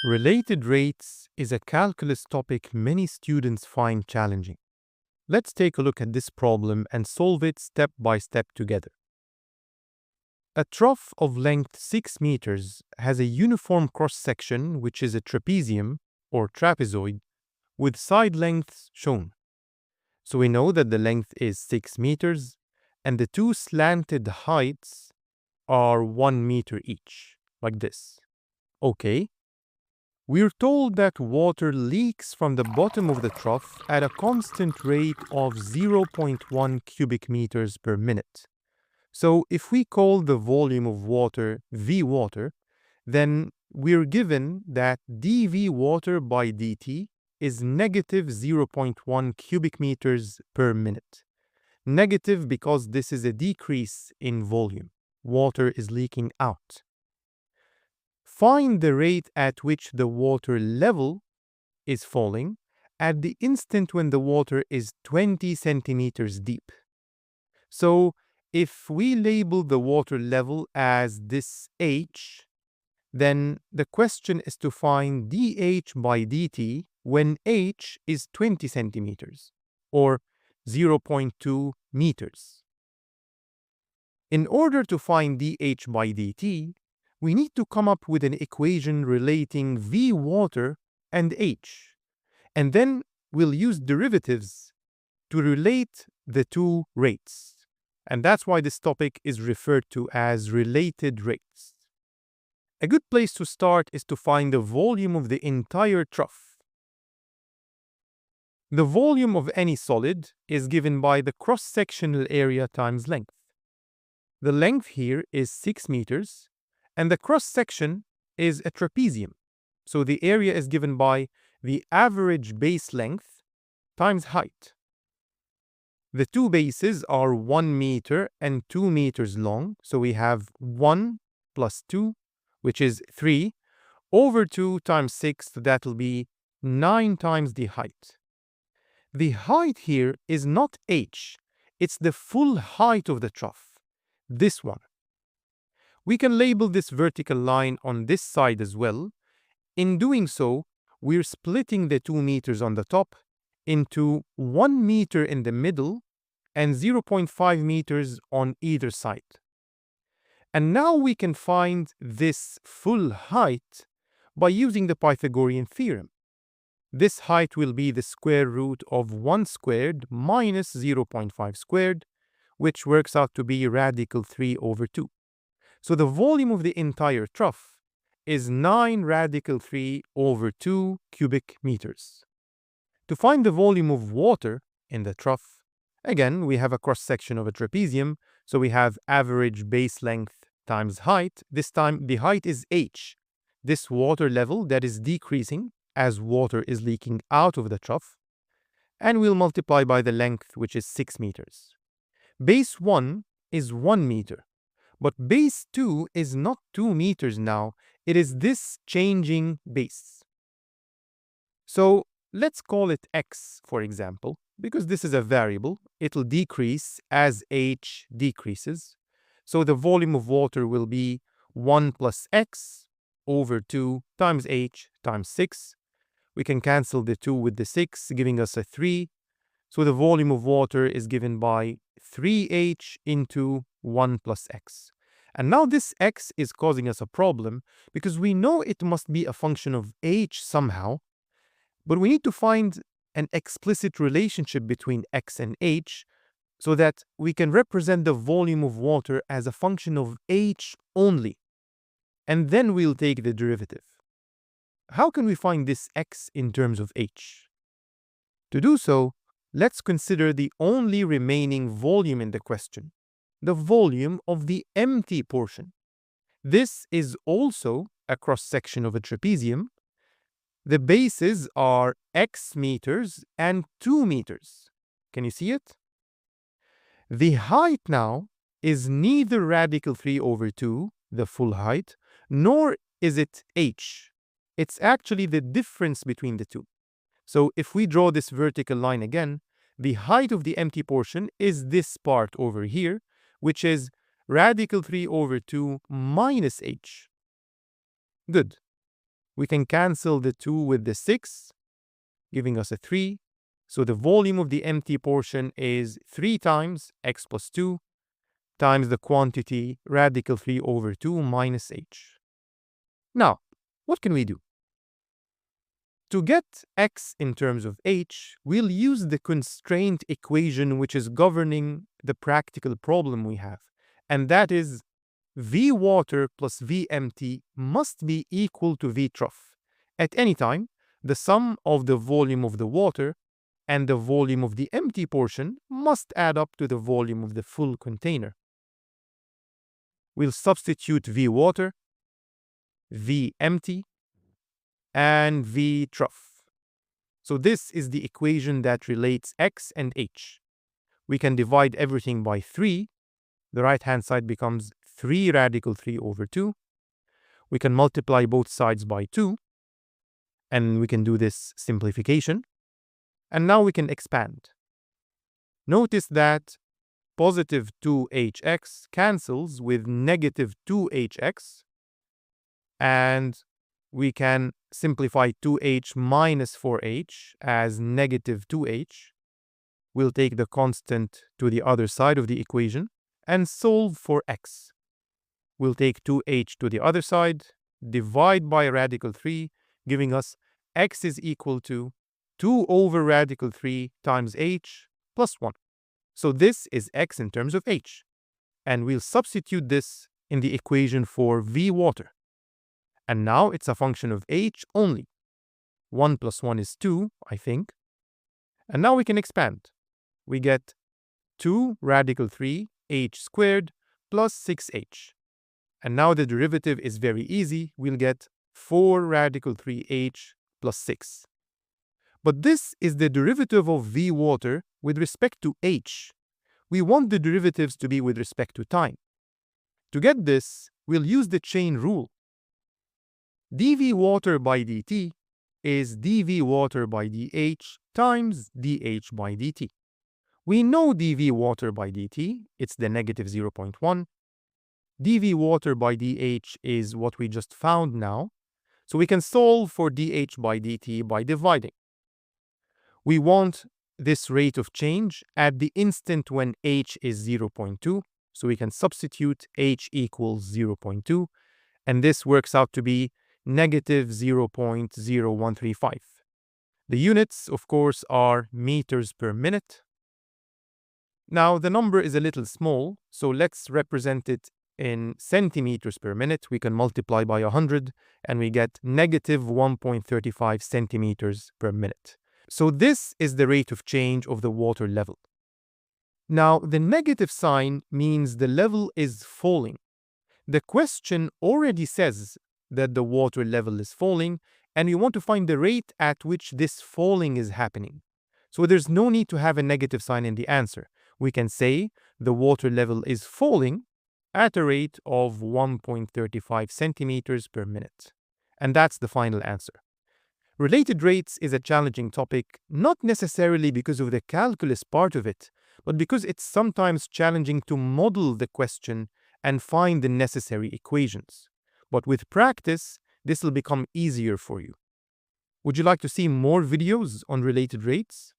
Related rates is a calculus topic many students find challenging. Let's take a look at this problem and solve it step by step together. A trough of length 6 meters has a uniform cross-section, which is a trapezium or trapezoid, with side lengths shown. So we know that the length is 6 meters and the two slanted heights are 1 meter each, like this. Okay. We're told that water leaks from the bottom of the trough at a constant rate of 0.1 cubic meters per minute. So if we call the volume of water V water, then we're given that dV water by dt is negative 0.1 cubic meters per minute. Negative because this is a decrease in volume. Water is leaking out. Find the rate at which the water level is falling at the instant when the water is 20 centimeters deep. So if we label the water level as this h, then the question is to find dH by dt when h is 20 centimeters, or 0.2 meters. In order to find dH by dt, we need to come up with an equation relating V water and H. And then we'll use derivatives to relate the two rates. And that's why this topic is referred to as related rates. A good place to start is to find the volume of the entire trough. The volume of any solid is given by the cross-sectional area times length. The length here is 6 meters, and the cross-section is a trapezium. So the area is given by the average base length times height. The two bases are 1 meter and 2 meters long. So we have 1 plus 2, which is 3, over 2 times 6, that will be 9 times the height. The height here is not h, it's the full height of the trough, this one. We can label this vertical line on this side as well. In doing so, we're splitting the 2 meters on the top into 1 meter in the middle and 0.5 meters on either side. And now we can find this full height by using the Pythagorean theorem. This height will be the square root of 1 squared minus 0.5 squared, which works out to be radical 3 over 2. So the volume of the entire trough is 9 radical 3 over 2 cubic meters. To find the volume of water in the trough, again, we have a cross-section of a trapezium, so we have average base length times height. This time the height is h, this water level that is decreasing as water is leaking out of the trough, and we'll multiply by the length, which is 6 meters. Base 1 is 1 meter. But base 2 is not 2 meters now, it is this changing base. So let's call it x, for example, because this is a variable. It'll decrease as h decreases. So the volume of water will be 1 plus x over 2 times h times 6. We can cancel the 2 with the 6, giving us a 3. So the volume of water is given by 3h into 1 plus x. And now this x is causing us a problem because we know it must be a function of h somehow, but we need to find an explicit relationship between x and h so that we can represent the volume of water as a function of h only. And then we'll take the derivative. How can we find this x in terms of h? To do so, let's consider the only remaining volume in the question, the volume of the empty portion. This is also a cross-section of a trapezium. The bases are x meters and 2 meters. Can you see it? The height now is neither radical 3 over 2, the full height, nor is it h. It's actually the difference between the two. So if we draw this vertical line again, the height of the empty portion is this part over here, which is radical 3 over 2 minus h. Good. We can cancel the 2 with the 6, giving us a 3. So the volume of the empty portion is 3 times x plus 2 times the quantity radical 3 over 2 minus h. Now, what can we do? To get x in terms of h, we'll use the constraint equation which is governing the practical problem we have, and that is V water plus V empty must be equal to V trough. At any time, the sum of the volume of the water and the volume of the empty portion must add up to the volume of the full container. We'll substitute V water, V empty, and V trough. So this is the equation that relates x and h. We can divide everything by 3. The right-hand side becomes 3 radical 3 over 2. We can multiply both sides by 2. And we can do this simplification. And now we can expand. Notice that positive 2hx cancels with negative 2hx. And we can simplify 2h minus 4h as negative 2h. We'll take the constant to the other side of the equation and solve for x. We'll take 2h to the other side, divide by radical 3, giving us x is equal to 2 over radical 3 times h plus 1. So this is x in terms of h. And we'll substitute this in the equation for V water. And now it's a function of h only. 1 plus 1 is 2, I think. And now we can expand. We get 2 radical 3 h squared plus 6h. And now the derivative is very easy. We'll get 4 radical 3h plus 6. But this is the derivative of V water with respect to h. We want the derivatives to be with respect to time. To get this, we'll use the chain rule. dV water by dt is dV water by dH times dH by dt. We know dV water by dt, it's the negative 0.1. dV water by dH is what we just found now, so we can solve for dH by dt by dividing. We want this rate of change at the instant when h is 0.2, so we can substitute h equals 0.2, and this works out to be negative 0.0135. The units, of course, are meters per minute. Now, the number is a little small, so let's represent it in centimeters per minute. We can multiply by 100, and we get negative 1.35 centimeters per minute. So this is the rate of change of the water level. Now, the negative sign means the level is falling. The question already says that the water level is falling, and we want to find the rate at which this falling is happening. So there's no need to have a negative sign in the answer. We can say the water level is falling at a rate of 1.35 centimeters per minute. And that's the final answer. Related rates is a challenging topic, not necessarily because of the calculus part of it, but because it's sometimes challenging to model the question and find the necessary equations. But with practice, this will become easier for you. Would you like to see more videos on related rates?